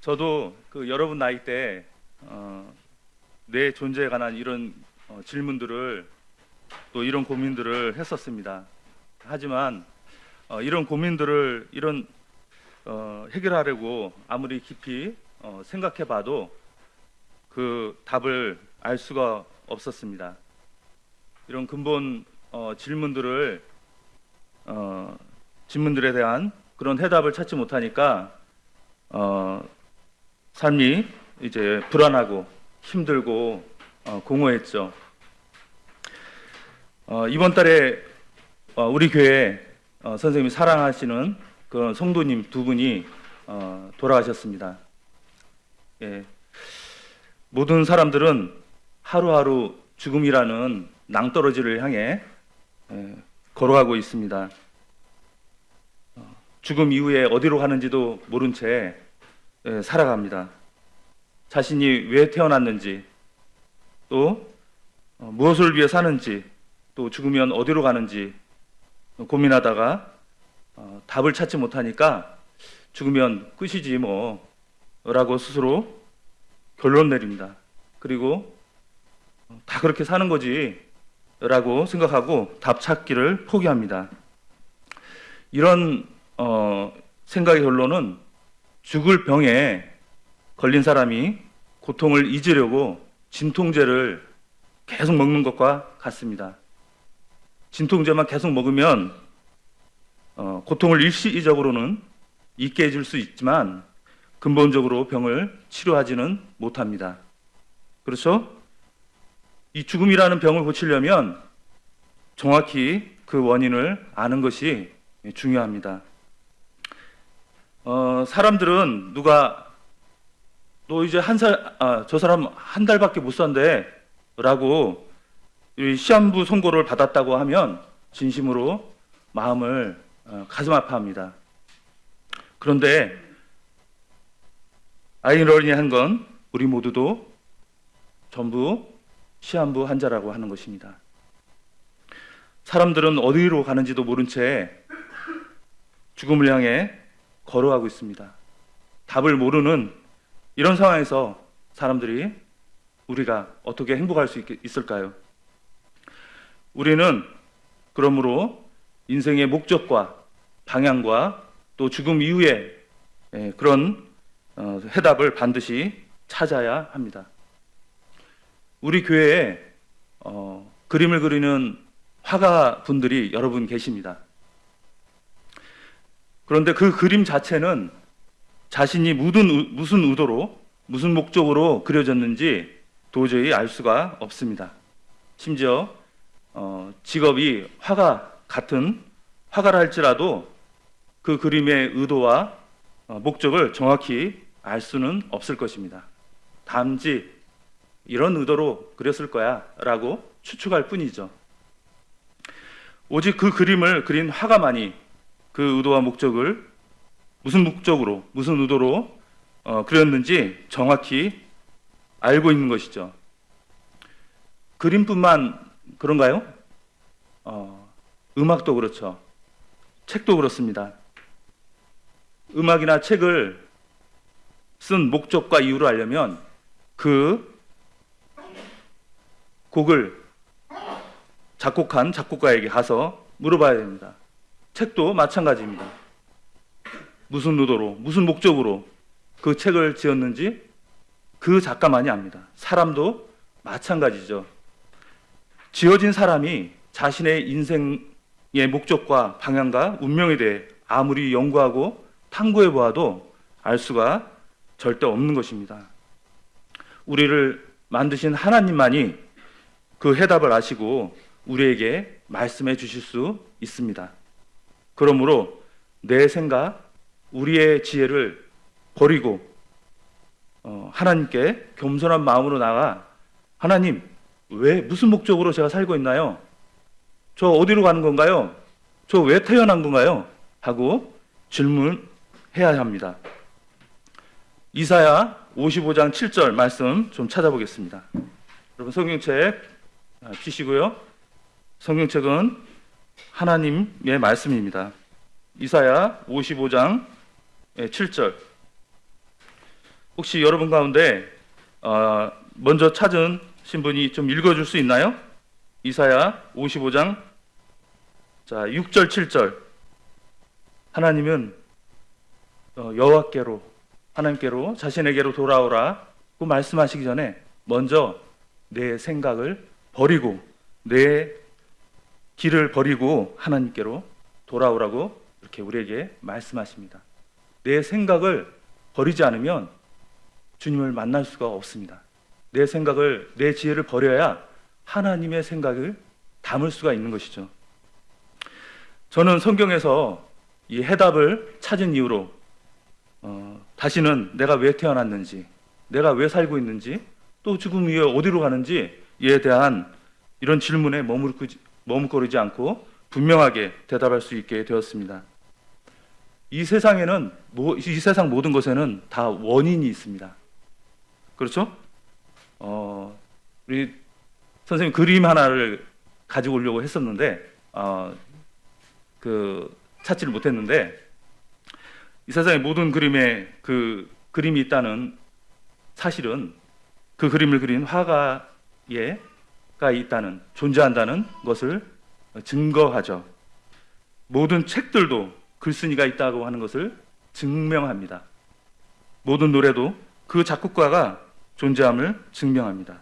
저도 여러분 나이 때 내 존재에 관한 이런 질문들을 또 이런 고민들을 했었습니다. 하지만 이런 고민들을 해결하려고 아무리 깊이 생각해봐도 그 답을 알 수가 없었습니다. 이런 근본 질문들에 대한 그런 해답을 찾지 못하니까 삶이 이제 불안하고 힘들고 공허했죠. 이번 달에 우리 교회 선생님이 사랑하시는 그 성도님 두 분이 돌아가셨습니다. 예. 모든 사람들은 하루하루 죽음이라는 낭떠러지를 향해 걸어가고 있습니다. 죽음 이후에 어디로 가는지도 모른 채 살아갑니다. 자신이 왜 태어났는지, 또 무엇을 위해 사는지, 또 죽으면 어디로 가는지 고민하다가 답을 찾지 못하니까 죽으면 끝이지 뭐 라고 스스로 결론 내립니다. 그리고 다 그렇게 사는 거지 라고 생각하고 답 찾기를 포기합니다. 이런 생각의 결론은 죽을 병에 걸린 사람이 고통을 잊으려고 진통제를 계속 먹는 것과 같습니다. 진통제만 계속 먹으면 고통을 일시적으로는 잊게 해줄 수 있지만 근본적으로 병을 치료하지는 못합니다. 그렇죠? 이 죽음이라는 병을 고치려면 정확히 그 원인을 아는 것이 중요합니다. 사람들은 너 이제 저 사람 한 달밖에 못 산대 라고 시한부 선고를 받았다고 하면 진심으로 마음을 가슴 아파합니다. 그런데 아이러니한 건 우리 모두도 전부 시한부 환자라고 하는 것입니다. 사람들은 어디로 가는지도 모른 채 죽음을 향해 걸어가고 있습니다. 답을 모르는 이런 상황에서 사람들이 우리가 어떻게 행복할 수 있을까요? 우리는 그러므로 인생의 목적과 방향과 또 죽음 이후에 그런 해답을 반드시 찾아야 합니다. 우리 교회에 그림을 그리는 화가 분들이 여러 분 계십니다. 그런데 그 그림 자체는 자신이 무슨 의도로, 무슨 목적으로 그려졌는지 도저히 알 수가 없습니다. 심지어 직업이 화가라 할지라도 그 그림의 의도와 목적을 정확히 알 수는 없을 것입니다. 단지 이런 의도로 그렸을 거야 라고 추측할 뿐이죠. 오직 그 그림을 그린 화가만이 그 의도와 목적을 무슨 목적으로, 무슨 의도로 그렸는지 정확히 알고 있는 것이죠. 그림뿐만 그런가요? 음악도 그렇죠. 책도 그렇습니다. 음악이나 책을 쓴 목적과 이유를 알려면 그 곡을 작곡한 작곡가에게 가서 물어봐야 됩니다. 책도 마찬가지입니다. 무슨 의도로, 무슨 목적으로 그 책을 지었는지 그 작가만이 압니다. 사람도 마찬가지죠. 지어진 사람이 자신의 인생의 목적과 방향과 운명에 대해 아무리 연구하고 탐구해 보아도 알 수가 절대 없는 것입니다. 우리를 만드신 하나님만이 그 해답을 아시고 우리에게 말씀해 주실 수 있습니다. 그러므로 내 생각, 우리의 지혜를 버리고 하나님께 겸손한 마음으로 나가 하나님, 무슨 목적으로 제가 살고 있나요? 저 어디로 가는 건가요? 저 왜 태어난 건가요? 하고 질문해야 합니다. 이사야 55장 7절 말씀 좀 찾아보겠습니다. 여러분 성경책 피시고요. 성경책은 하나님의 말씀입니다. 이사야 55장 7절 혹시 여러분 가운데 먼저 찾은 신분이 좀 읽어줄 수 있나요? 이사야 55장 자 6절 7절. 하나님은 여호와께로, 하나님께로, 자신에게로 돌아오라고 말씀하시기 전에 먼저 내 생각을 버리고 내 길을 버리고 하나님께로 돌아오라고 이렇게 우리에게 말씀하십니다. 내 생각을 버리지 않으면 주님을 만날 수가 없습니다. 내 생각을, 내 지혜를 버려야 하나님의 생각을 담을 수가 있는 것이죠. 저는 성경에서 이 해답을 찾은 이후로 다시는 내가 왜 태어났는지, 내가 왜 살고 있는지, 또 죽음 이후에 어디로 가는지에 대한 이런 질문에 머뭇거리지 않고 분명하게 대답할 수 있게 되었습니다. 이 세상에는, 이 세상 모든 것에는 다 원인이 있습니다. 그렇죠? 우리 선생님 그림 하나를 가지고 오려고 했었는데 찾지를 못했는데, 이 세상의 모든 그림에 그 그림이 있다는 사실은 그 그림을 그린 화가가 있다는, 존재한다는 것을 증거하죠. 모든 책들도 글쓴이가 있다고 하는 것을 증명합니다. 모든 노래도 그 작곡가가 존재함을 증명합니다.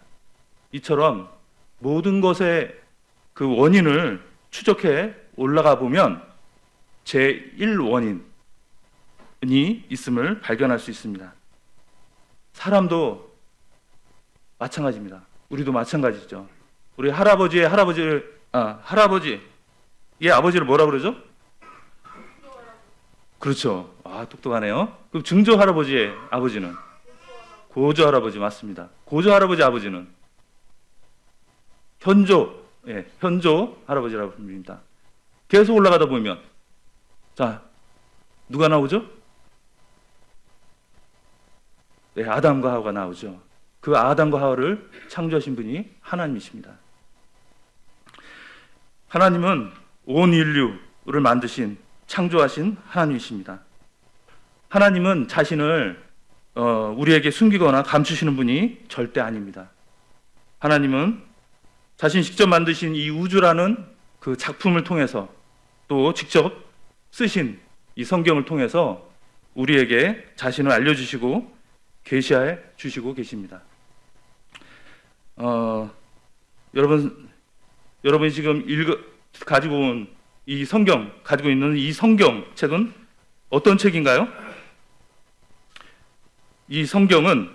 이처럼 모든 것의 그 원인을 추적해 올라가 보면 제1원인이 있음을 발견할 수 있습니다. 사람도 마찬가지입니다. 우리도 마찬가지죠. 우리 할아버지의 아버지를 뭐라 그러죠? 그렇죠. 똑똑하네요. 그럼 증조 할아버지의 아버지는? 고조 할아버지 맞습니다. 고조 할아버지 아버지는? 현조 할아버지라고 부릅니다. 계속 올라가다 보면 자, 누가 나오죠? 네, 아담과 하와가 나오죠. 그 아담과 하와를 창조하신 분이 하나님이십니다. 하나님은 온 인류를 만드신, 창조하신 하나님이십니다. 하나님은 자신을 우리에게 숨기거나 감추시는 분이 절대 아닙니다. 하나님은 자신 직접 만드신 이 우주라는 그 작품을 통해서, 또 직접 쓰신 이 성경을 통해서 우리에게 자신을 알려주시고 계시해 주시고 계십니다. 여러분이 지금 가지고 온 이 성경, 가지고 있는 이 성경책은 어떤 책인가요? 이 성경은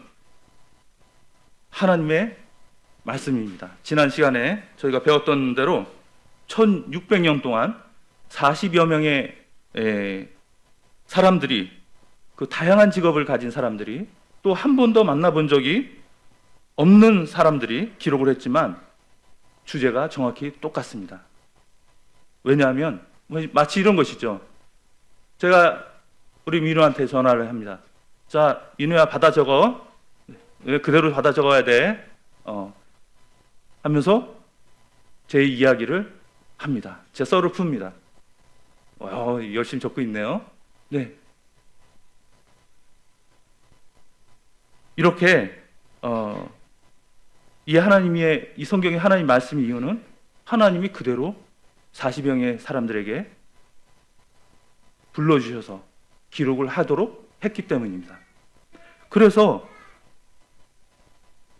하나님의 말씀입니다. 지난 시간에 저희가 배웠던 대로 1600년 동안 40여 명의 사람들이, 그 다양한 직업을 가진 사람들이, 또 한 번도 만나본 적이 없는 사람들이 기록을 했지만 주제가 정확히 똑같습니다. 왜냐하면 마치 이런 것이죠. 제가 우리 민우한테 전화를 합니다. 자, 민우야 받아 적어. 그대로 받아 적어야 돼. 하면서 제 이야기를 합니다. 제 썰을 풉니다. 열심히 적고 있네요. 네. 이렇게 이 성경의 하나님 말씀 이유는 하나님이 그대로 40여 명의 사람들에게 불러주셔서 기록을 하도록 했기 때문입니다. 그래서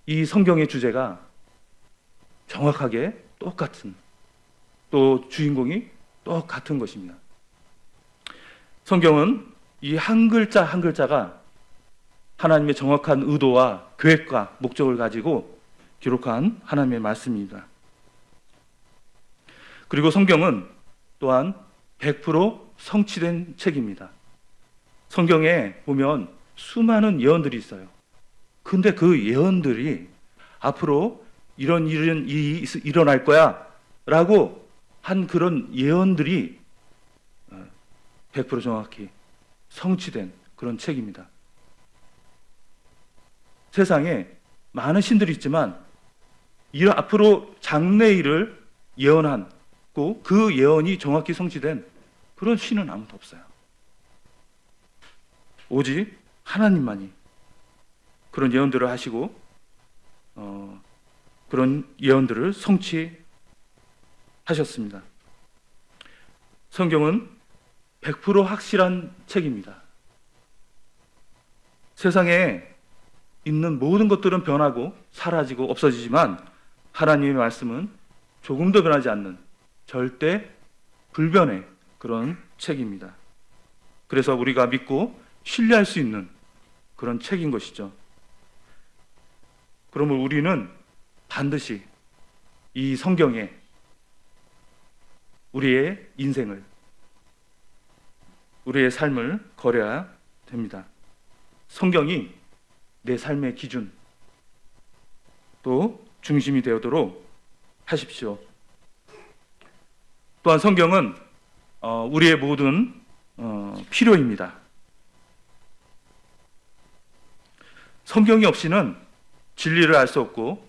이 성경의 주제가 정확하게 똑같은, 또 주인공이 똑같은 것입니다. 성경은 이 한 글자 한 글자가 하나님의 정확한 의도와 계획과 목적을 가지고 기록한 하나님의 말씀입니다. 그리고 성경은 또한 100% 성취된 책입니다. 성경에 보면 수많은 예언들이 있어요. 근데 그 예언들이 앞으로 이런 일이 일어날 거야 라고 한 그런 예언들이 100% 정확히 성취된 그런 책입니다. 세상에 많은 신들이 있지만 앞으로 장래일을 예언하고 그 예언이 정확히 성취된 그런 신은 아무도 없어요. 오직 하나님만이 그런 예언들을 하시고 그런 예언들을 성취하셨습니다. 성경은 100% 확실한 책입니다. 세상에 있는 모든 것들은 변하고 사라지고 없어지지만 하나님의 말씀은 조금도 변하지 않는 절대 불변의 그런 책입니다. 그래서 우리가 믿고 신뢰할 수 있는 그런 책인 것이죠. 그러면 우리는 반드시 이 성경에 우리의 인생을, 우리의 삶을 걸어야 됩니다. 성경이 내 삶의 기준, 또 중심이 되도록 하십시오. 또한 성경은 우리의 모든 필요입니다. 성경이 없이는 진리를 알 수 없고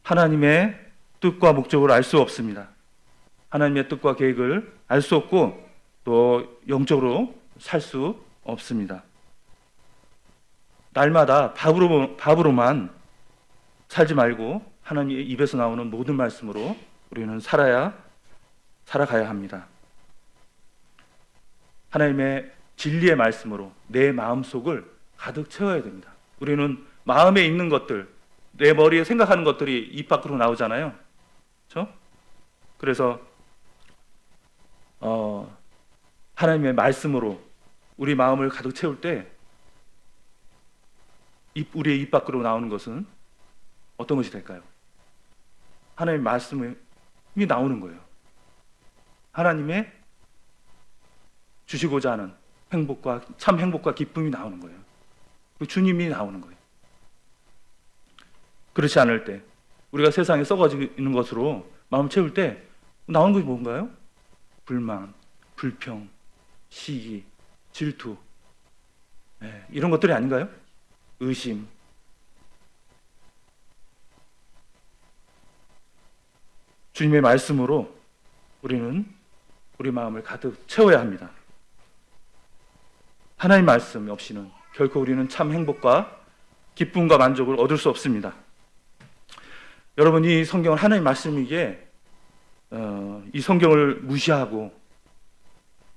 하나님의 뜻과 목적을 알 수 없습니다. 하나님의 뜻과 계획을 알 수 없고 또 영적으로 살 수 없습니다. 날마다 밥으로만 살지 말고 하나님의 입에서 나오는 모든 말씀으로 우리는 살아가야 합니다. 하나님의 진리의 말씀으로 내 마음속을 가득 채워야 됩니다. 우리는 마음에 있는 것들, 내 머리에 생각하는 것들이 입 밖으로 나오잖아요. 그렇죠? 그래서 하나님의 말씀으로 우리 마음을 가득 채울 때 우리의 입 밖으로 나오는 것은 어떤 것이 될까요? 하나님의 말씀이 나오는 거예요. 하나님의 주시고자 하는 행복과 참 행복과 기쁨이 나오는 거예요. 주님이 나오는 거예요. 그렇지 않을 때 우리가 세상에 썩어지는 것으로 마음 채울 때 나오는 것이 뭔가요? 불만, 불평, 시기, 질투, 이런 것들이 아닌가요? 의심. 주님의 말씀으로 우리는 우리 마음을 가득 채워야 합니다. 하나님 말씀 없이는 결코 우리는 참 행복과 기쁨과 만족을 얻을 수 없습니다. 여러분, 이 성경은 하나님 말씀이기에 이 성경을 무시하고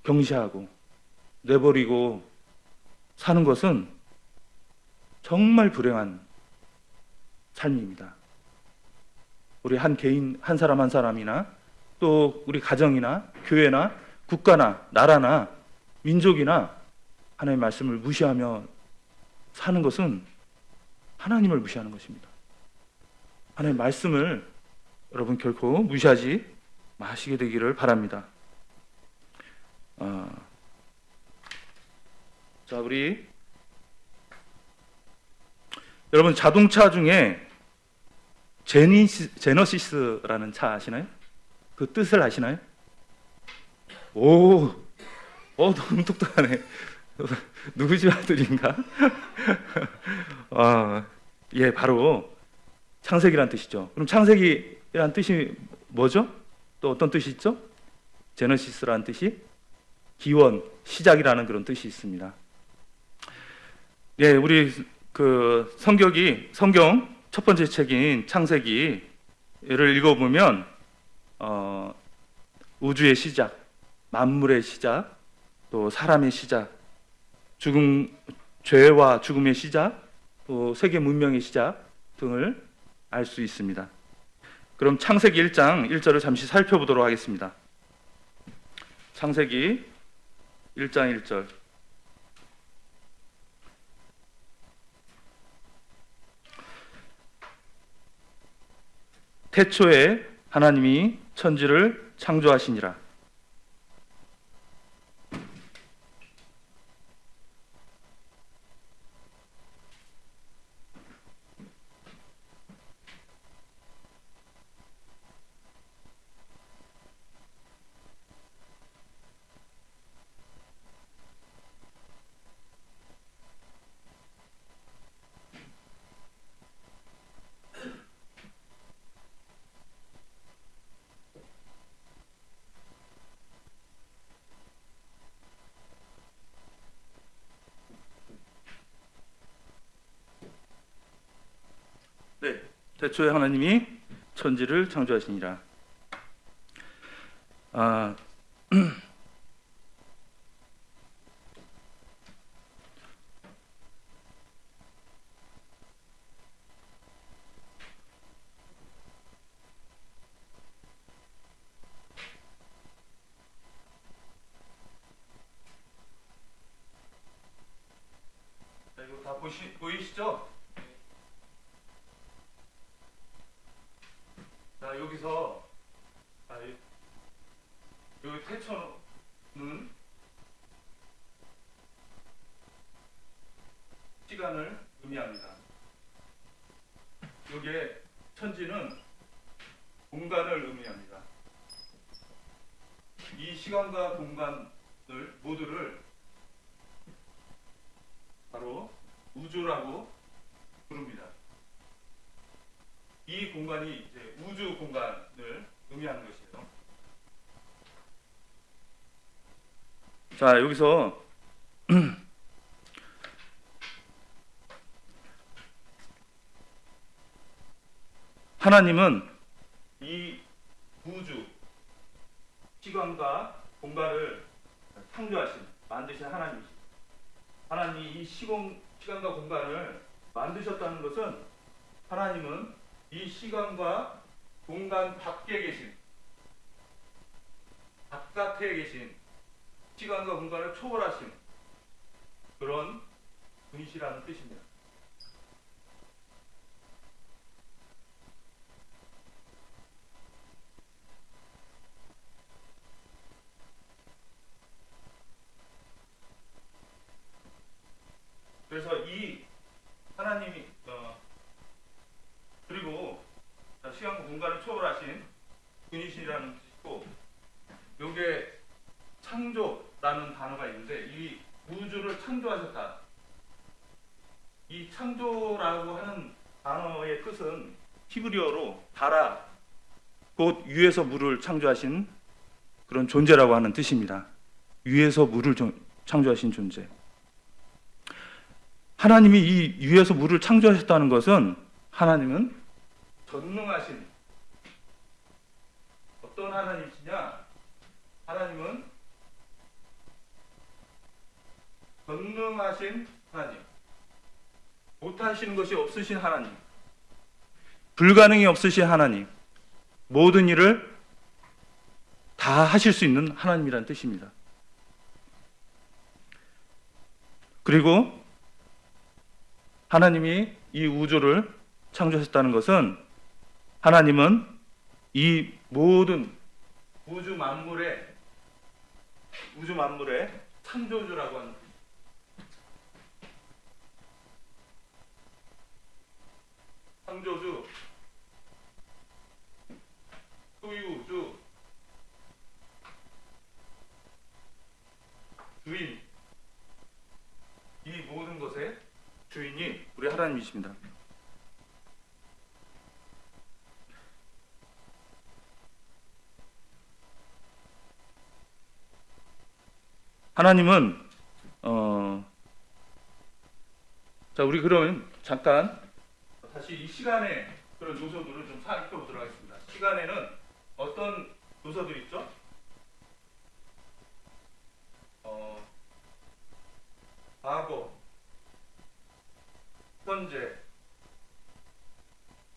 경시하고 내버리고 사는 것은 정말 불행한 삶입니다. 우리 한 개인, 한 사람 한 사람이나 또 우리 가정이나 교회나 국가나 나라나 민족이나 하나님의 말씀을 무시하며 사는 것은 하나님을 무시하는 것입니다. 하나님의 말씀을 여러분 결코 무시하지 마시게 되기를 바랍니다. 자, 우리 여러분 자동차 중에 제너시스라는 차 아시나요? 그 뜻을 아시나요? 너무 똑똑하네. 누구 집 아들인가? 예, 바로 창세기란 뜻이죠. 그럼 창세기란 뜻이 뭐죠? 또 어떤 뜻이 있죠? 제너시스라는 뜻이 기원, 시작이라는 그런 뜻이 있습니다. 예, 우리 그 성경 첫 번째 책인 창세기를 읽어보면 우주의 시작, 만물의 시작, 또 사람의 시작, 죄와 죽음의 시작, 또 세계 문명의 시작 등을 알 수 있습니다. 그럼 창세기 1장 1절을 잠시 살펴보도록 하겠습니다. 창세기 1장 1절. 태초에 하나님이 천지를 창조하시니라. 태초에 하나님이 천지를 창조하시니라. 아, 자, 이거 다 보이시죠? 자, 여기서 여기 태초는 시간을 의미합니다. 여기에 천지는 공간을 의미합니다. 이 시간과 공간을 모두를 바로 우주라고 부릅니다. 이 공간이 이제 우주 공간을 의미하는 것이에요. 자, 여기서 하나님은 이 우주, 시간과 공간을 만드신 하나님이십니다. 하나님이 이 시간과 공간을 만드셨다는 것은 하나님은 이 시간과 공간 밖에 계신, 바깥에 계신 시간과 공간을 초월하신 그런 분이시라는 뜻입니다. 그래서 이 하나님이 그리고 시간과 공간을 초월하신 분이시라는 뜻이고, 여기에 창조라는 단어가 있는데 이 우주를 창조하셨다. 이 창조라고 하는 단어의 뜻은 히브리어로 바라, 곧 위에서 물을 창조하신 그런 존재라고 하는 뜻입니다. 위에서 물을 창조하신 존재. 하나님이 이 위에서 물을 창조하셨다는 것은 하나님은 전능하신 어떤 하나님이시냐? 하나님은 전능하신 하나님, 못하시는 것이 없으신 하나님, 불가능이 없으신 하나님, 모든 일을 다 하실 수 있는 하나님이라는 뜻입니다. 그리고 하나님이 이 우주를 창조하셨다는 것은 하나님은 이 모든 우주 만물의 창조주라고 하는, 창조주, 소유주, 주인, 이 모든 것의 주인이 우리 하나님이십니다. 하나님은 자, 우리 그러면 잠깐 다시 이 시간의 그런 요소들을 좀 살펴보도록 하겠습니다. 시간에는 어떤 요소들이 있죠? 과거, 현재,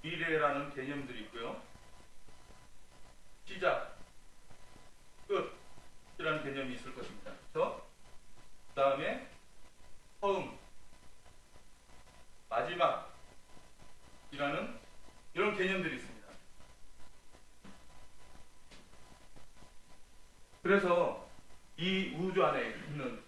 미래라는 개념들이 있고요. 시작, 끝이라는 개념이 있을 것입니다. 그래서 그 다음에 처음, 마지막이라는 이런 개념들이 있습니다. 그래서 이 우주 안에 있는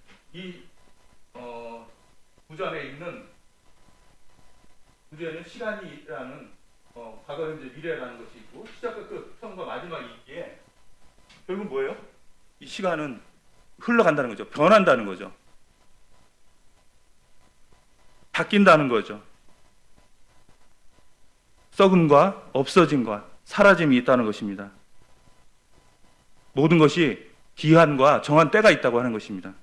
우주에는 시간이라는 과거, 현재, 미래라는 것이 있고 시작과 끝, 처음과 마지막이 있기에 결국 뭐예요? 이 시간은 흘러간다는 거죠. 변한다는 거죠. 바뀐다는 거죠. 썩음과 없어짐과 사라짐이 있다는 것입니다. 모든 것이 기한과 정한 때가 있다고 하는 것입니다.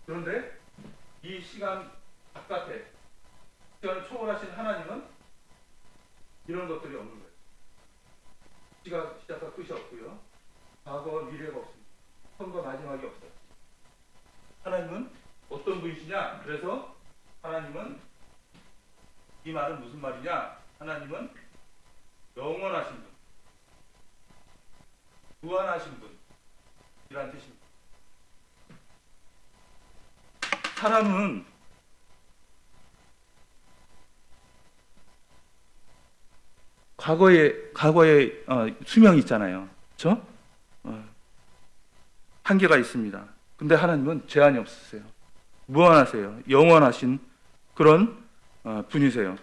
그런데 이 시간, 바깥에 시간을 초월하신 하나님은 이런 것들이 없는 거예요. 시작과 끝이 없고요. 과거와 미래가 없습니다. 처음과 마지막이 없어요. 하나님은 어떤 분이시냐? 그래서 하나님은, 이 말은 무슨 말이냐? 하나님은 영원하신 분, 무한하신 분이란 뜻입니다. 사람은 과거에 수명이 있잖아요. 그렇죠? 한계가 있습니다. 근데 하나님은 제한이 없으세요. 무한하세요. 영원하신 그런 분이세요.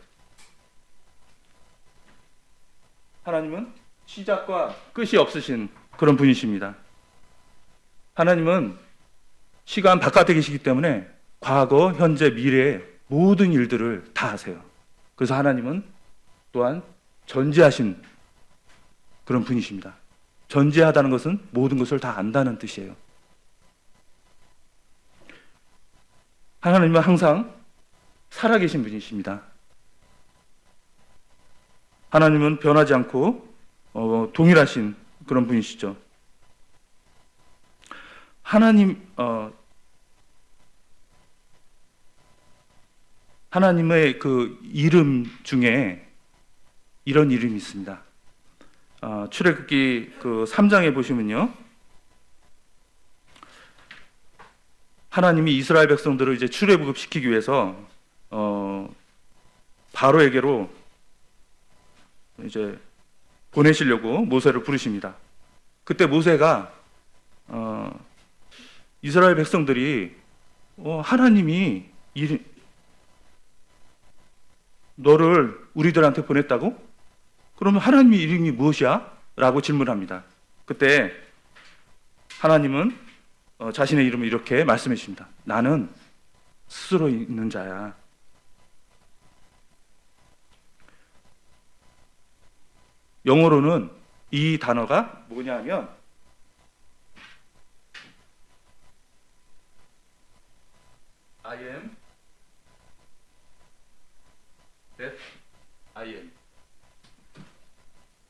하나님은 시작과 끝이 없으신 그런 분이십니다. 하나님은 시간 바깥에 계시기 때문에 과거, 현재, 미래의 모든 일들을 다 아세요. 그래서 하나님은 또한 전지하신 그런 분이십니다. 전지하다는 것은 모든 것을 다 안다는 뜻이에요. 하나님은 항상 살아계신 분이십니다. 하나님은 변하지 않고 동일하신 그런 분이시죠. 하나님의 그 이름 중에 이런 이름이 있습니다. 출애굽기 그 3장에 보시면요, 하나님이 이스라엘 백성들을 이제 출애굽 시키기 위해서 바로에게로 이제 보내시려고 모세를 부르십니다. 그때 모세가 이스라엘 백성들이 하나님이 너를 우리들한테 보냈다고? 그러면 하나님의 이름이 무엇이야? 라고 질문합니다. 그때 하나님은 자신의 이름을 이렇게 말씀해 주십니다. 나는 스스로 있는 자야. 영어로는 이 단어가 뭐냐 하면 I am that I am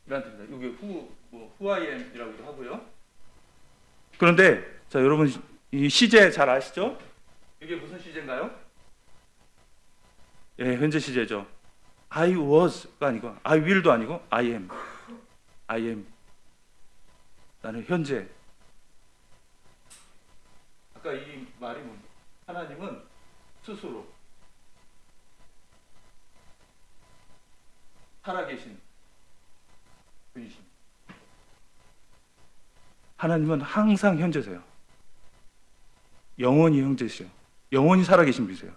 이란 뜻입니다. 여기 who I am 이라고도 하고요. 그런데 자, 여러분 이 시제 잘 아시죠? 이게 무슨 시제인가요? 예, 현재 시제죠. I was가 아니고 I will도 아니고 I am. I am. 나는 현재. 아까 이 말이 뭡니까? 하나님은 스스로 살아계신 분이십니다. 하나님은 항상 현재세요. 영원히 현재시요. 영원히 살아계신 분이세요.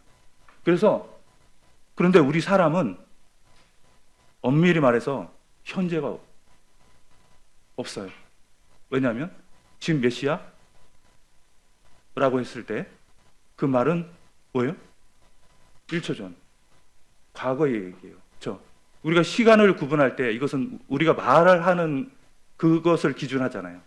그런데 우리 사람은 엄밀히 말해서 현재가 없어요. 왜냐하면 지금 몇 시야? 라고 했을 때 그 말은 뭐예요? 1초 전. 과거의 얘기예요. 그렇죠? 우리가 시간을 구분할 때 이것은 우리가 말을 하는 그것을 기준하잖아요.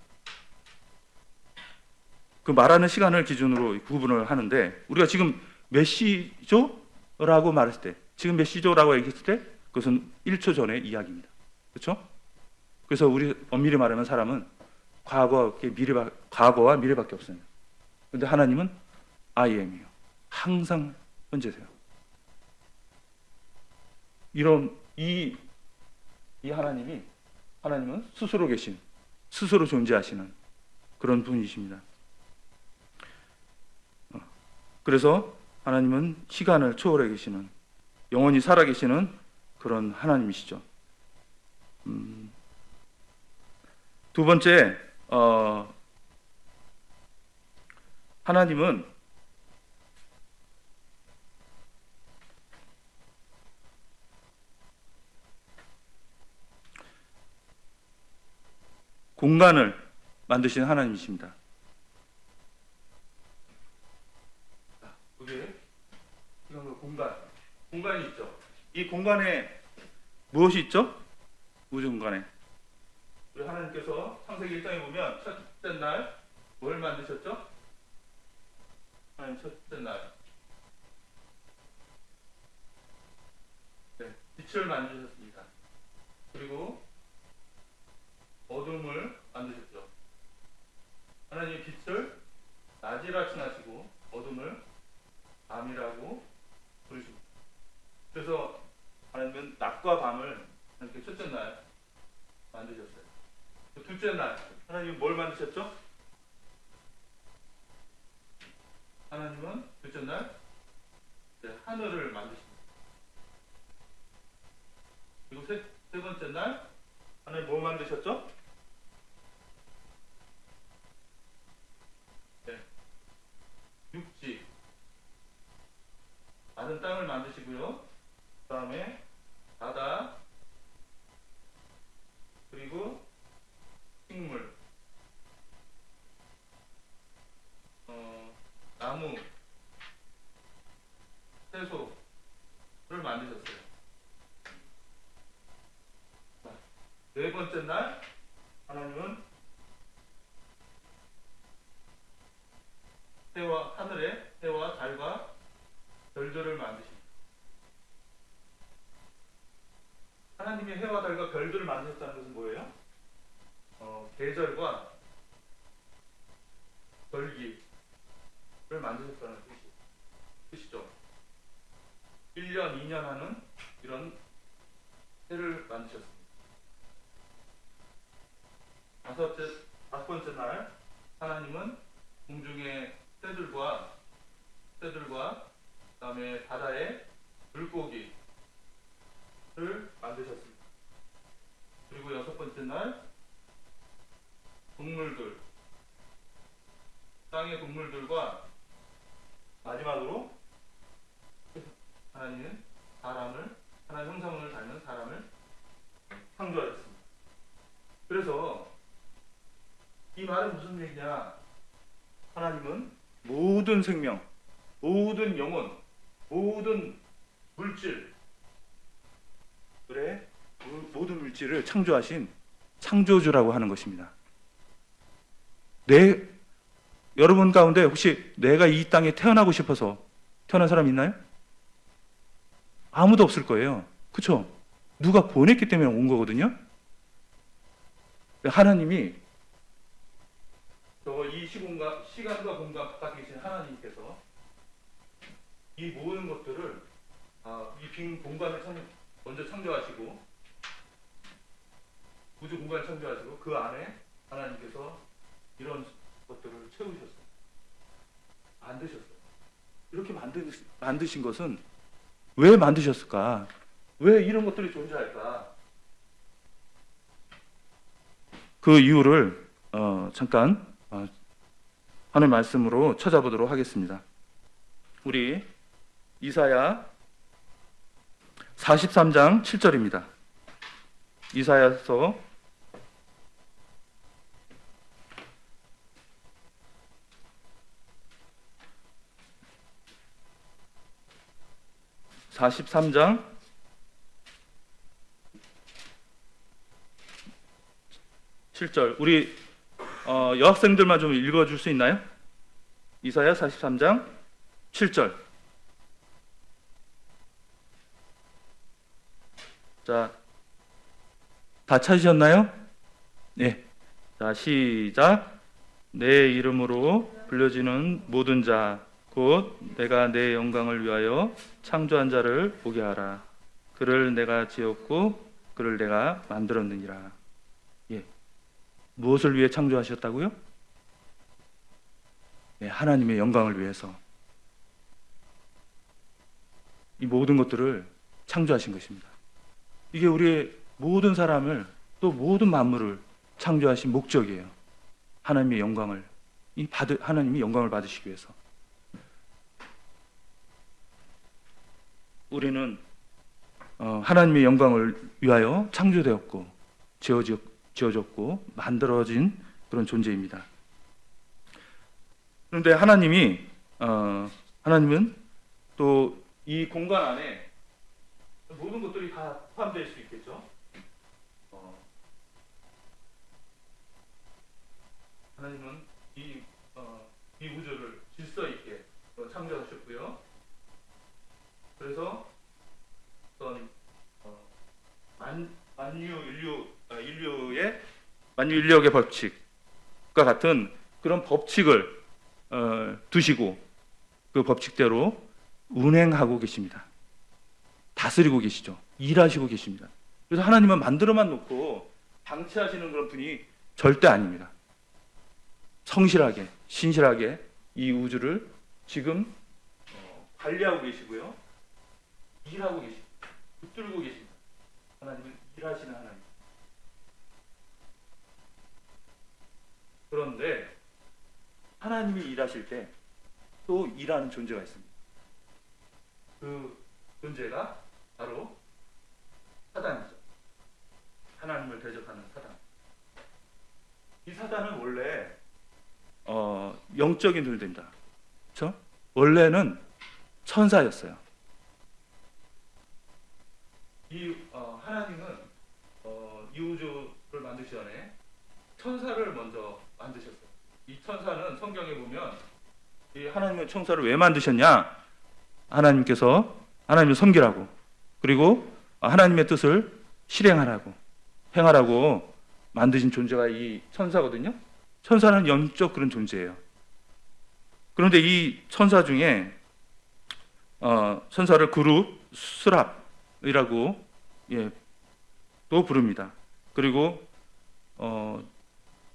그 말하는 시간을 기준으로 구분을 하는데 우리가 지금 몇 시죠? 라고 말했을 때 지금 몇 시죠? 라고 얘기했을 때 그것은 1초 전의 이야기입니다. 그렇죠? 그래서 우리 엄밀히 말하면 사람은 과거와 미래밖에 없어요. 그런데 하나님은 I am이에요. 항상 현재세요. 이런 이 하나님은 스스로 계신, 스스로 존재하시는 그런 분이십니다. 그래서 하나님은 시간을 초월해 계시는, 영원히 살아 계시는 그런 하나님이시죠. 두 번째, 하나님은 공간을 만드시는 하나님이십니다. 여기 이런 공간이 있죠. 이 공간에 무엇이 있죠? 우주 공간에 우리 하나님께서 창세기 1장에 보면 첫째 날 뭘 만드셨죠? 하나님 첫째 날 빛을 만드셨습니다. 그리고 어둠을 만드셨죠. 하나님이 빛을 낮이라 칭하시고 어둠을 밤이라고 부르십니다. 그래서 하나님은 낮과 밤을 이렇게 첫째 날 만드셨어요. 둘째 날 하나님은 뭘 만드셨죠? 하나님은 둘째 날 하늘을 만드십니다. 그리고 세 번째 날 하나님 뭘 만드셨죠? 네. 육지, 마른 땅을 만드시고요. 그 다음에 바다, 그리고 식물, 나무, 채소를 만드셨어요. 네 번째 날 하나님은 하늘에 해와 달과 별들을 만드십니다. 하나님이 해와 달과 별들을 만드셨다는 것은 뭐예요? 계절과 절기를 만드셨다는 뜻이죠. 1년, 2년 하는 이런 해를 만드셨습니다. 다섯 번째 날 하나님은 공중의 새들과 그다음에 바다의 물고기를 만드셨습니다. 그리고 여섯 번째 날 동물들, 땅의 동물들과 마지막으로 하나님은 하나님 형상을 닮은 사람을 창조하셨습니다. 그래서 이 말은 무슨 얘기냐? 하나님은 모든 생명, 모든 영혼, 모든 물질, 그래 모든 물질을 창조하신 창조주라고 하는 것입니다. 여러분 가운데 혹시 내가 이 땅에 태어나고 싶어서 태어난 사람 있나요? 아무도 없을 거예요. 그렇죠? 누가 보냈기 때문에 온 거거든요. 하나님이 이 시간과 공간 바깥에 계신 하나님께서 이 모든 것들을 이 빈 공간을 먼저 창조하시고 우주 공간을 창조하시고 그 안에 하나님께서 이런 것들을 채우셨어요. 만드셨어요. 이렇게 만드신 것은 왜 만드셨을까? 왜 이런 것들이 존재할까? 그 이유를 잠깐 하나님 말씀으로 찾아보도록 하겠습니다. 우리 이사야 43장 7절입니다. 이사야서 43장 7절. 우리 여학생들만 좀 읽어줄 수 있나요? 이사야 43장 7절. 자, 다 찾으셨나요? 네. 자, 시작. 내 이름으로 불려지는 모든 자, 곧 내가 내 영광을 위하여 창조한 자를 보게 하라. 그를 내가 지었고 그를 내가 만들었느니라. 예. 무엇을 위해 창조하셨다고요? 네, 하나님의 영광을 위해서. 이 모든 것들을 창조하신 것입니다. 이게 우리의 모든 사람을 또 모든 만물을 창조하신 목적이에요. 하나님의 영광을 하나님이 영광을 받으시기 위해서. 우리는 하나님의 영광을 위하여 창조되었고 지어졌고 만들어진 그런 존재입니다. 그런데 하나님은 또 이 공간 안에 모든 것들이 다 포함될 수 있겠죠. 하나님은 이 우주를 질서 있게 창조하셨고요. 그래서 어떤 만유인력의 법칙과 같은 그런 법칙을 두시고 그 법칙대로 운행하고 계십니다. 다스리고 계시죠. 일하시고 계십니다. 그래서 하나님은 만들어만 놓고 방치하시는 그런 분이 절대 아닙니다. 성실하게, 신실하게 이 우주를 지금 관리하고 계시고요. 일하고 계십니다. 붙들고 계십니다. 하나님은 일하시는 하나님. 그런데 하나님이 일하실 때 또 일하는 존재가 있습니다. 그 존재가 바로 사단이죠. 하나님을 대적하는 사단. 이 사단은 원래 영적인 존재입니다. 그렇죠? 원래는 천사였어요. 이 하나님은 이 우주를 만드시기 전에 천사를 먼저 만드셨어요. 이 천사는 성경에 보면 이 하나님은 천사를 왜 만드셨냐? 하나님께서 하나님을 섬기라고, 그리고 하나님의 뜻을 실행하라고, 행하라고 만드신 존재가 이 천사거든요. 천사는 영적 그런 존재예요. 그런데 이 천사 중에 천사를 그룹 스랍이라고 또 부릅니다. 그리고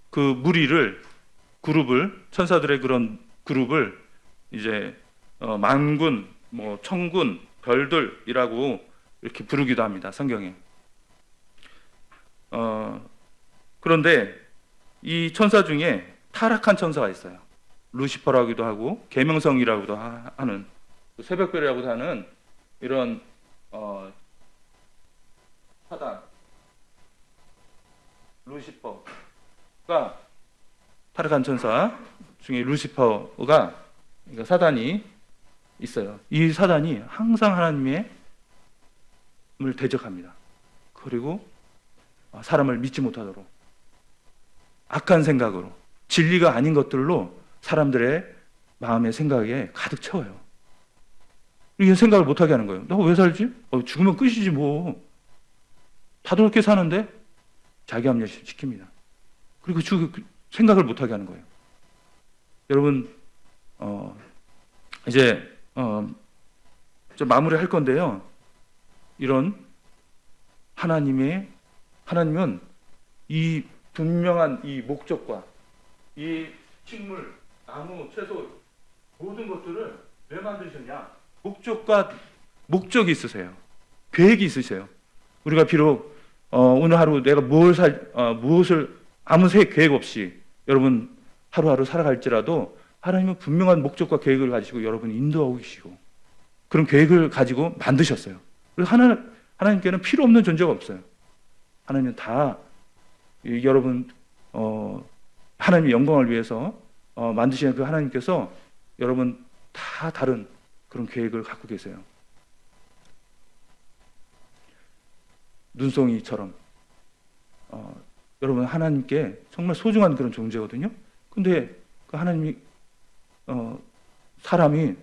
그 무리를, 그룹을, 천사들의 그런 그룹을 이제 만군, 뭐 천군, 별들이라고 이렇게 부르기도 합니다. 성경에. 그런데 이 천사 중에 타락한 천사가 있어요. 루시퍼라고도 하고 계명성이라고도 하는, 새벽별이라고도 하는 이런 사단, 루시퍼가, 타락한 천사 중에 루시퍼가, 그러니까 사단이 있어요. 이 사단이 항상 하나님을 대적합니다. 그리고 사람을 믿지 못하도록 악한 생각으로, 진리가 아닌 것들로 사람들의 마음의 생각에 가득 채워요. 이게 생각을 못하게 하는 거예요. 너 왜 살지? 죽으면 끝이지 뭐. 다들 그렇게 사는데 자기 합리화 시킵니다. 그리고 생각을 못하게 하는 거예요. 여러분, 이제 좀 마무리할 건데요. 이런 하나님은 이 분명한 이 목적과 이 식물, 나무, 채소 모든 것들을 왜 만드셨냐? 목적이 있으세요. 계획이 있으세요. 우리가 비록 오늘 하루 내가 무엇을 아무 계획 없이 여러분 하루하루 살아갈지라도 하나님은 분명한 목적과 계획을 가지고 여러분을 인도하고 계시고 그런 계획을 가지고 만드셨어요. 그래서 하나님께는 필요 없는 존재가 없어요. 하나님은 다 여러분 하나님의 영광을 위해서 만드신 그 하나님께서 여러분 다 다른 그런 계획을 갖고 계세요. 눈송이처럼 여러분 하나님께 정말 소중한 그런 존재거든요. 근데 그 하나님이 사람이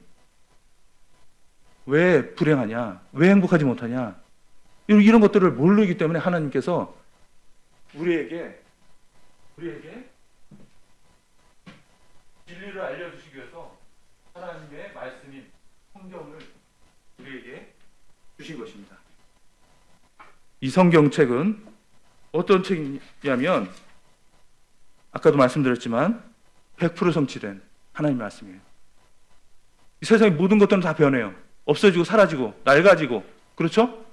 왜 불행하냐, 왜 행복하지 못하냐, 이런 것들을 모르기 때문에 하나님께서 우리에게 진리를 알려주시기 위해서 하나님의 말씀인 성경을 우리에게 주신 것입니다. 이 성경책은 어떤 책이냐면 아까도 말씀드렸지만 100% 성취된 하나님의 말씀이에요. 이 세상의 모든 것들은 다 변해요. 없어지고 사라지고 낡아지고, 그렇죠?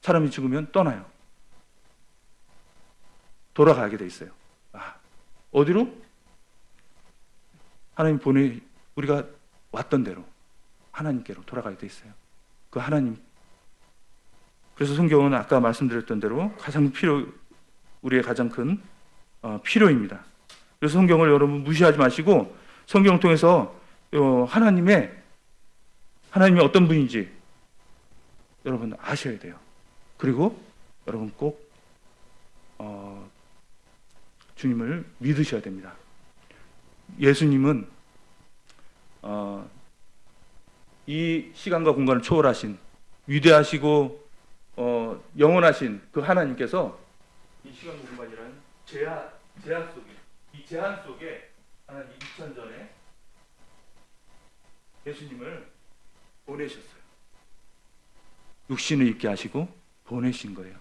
사람이 죽으면 떠나요. 돌아가게 돼 있어요. 어디로? 하나님 우리가 왔던 대로 하나님께로 돌아가게 돼 있어요. 그 하나님. 그래서 성경은 아까 말씀드렸던 대로 우리의 가장 큰 필요입니다. 그래서 성경을 여러분 무시하지 마시고 성경을 통해서 하나님이 어떤 분인지 여러분 아셔야 돼요. 그리고 여러분 꼭 주님을 믿으셔야 됩니다. 예수님은 이 시간과 공간을 초월하신 위대하시고 영원하신 그 하나님께서 이 시간과 공간이라는 제한 속에, 이 제한 속에 하나님 2000 전에 예수님을 보내셨어요. 육신을 입게 하시고 보내신 거예요.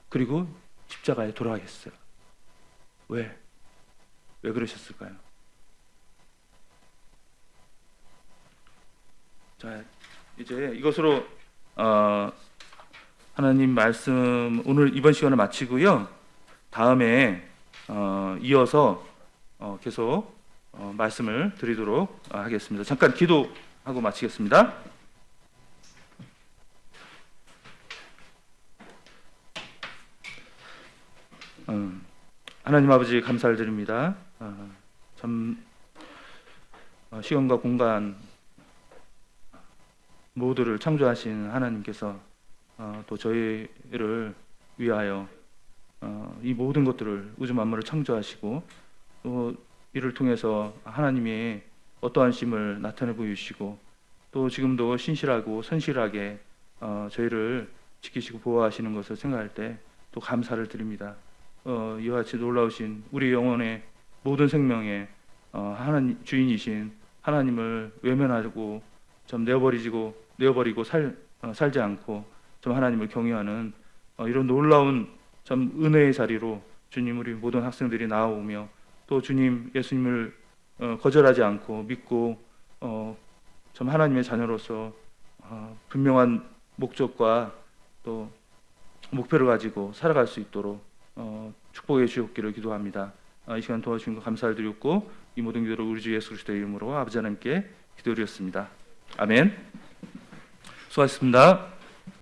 그리고 십자가에 돌아가셨어요. 왜 그러셨을까요? 자, 이제 이것으로 하나님 말씀 오늘 이번 시간을 마치고요. 다음에 이어서 계속 말씀을 드리도록 하겠습니다. 잠깐 기도하고 마치겠습니다. 하나님 아버지 감사를 드립니다. 참 시간과 공간 모두를 창조하신 하나님께서 또 저희를 위하여 이 모든 것들을 우주 만물을 창조하시고 또 이를 통해서 하나님의 어떠한 심을 나타내 보이시고 또 지금도 신실하고 선실하게 저희를 지키시고 보호하시는 것을 생각할 때 또 감사를 드립니다. 이와 같이 놀라우신 우리 영혼의 모든 생명의 하나님 주인이신 하나님을 외면하고 좀 내어버리고 살지 않고 좀 하나님을 경외하는 이런 놀라운 참 은혜의 자리로 주님 우리 모든 학생들이 나아오며 또 주님 예수님을 거절하지 않고 믿고 좀 하나님의 자녀로서 분명한 목적과 또 목표를 가지고 살아갈 수 있도록 축복해 주옵기를 기도합니다. 이 시간 도와주신 것 감사를 드렸고 이 모든 기도를 우리 주 예수 그리스도의 이름으로 아버지 하나님께 기도드렸습니다. 아멘. 수고하셨습니다.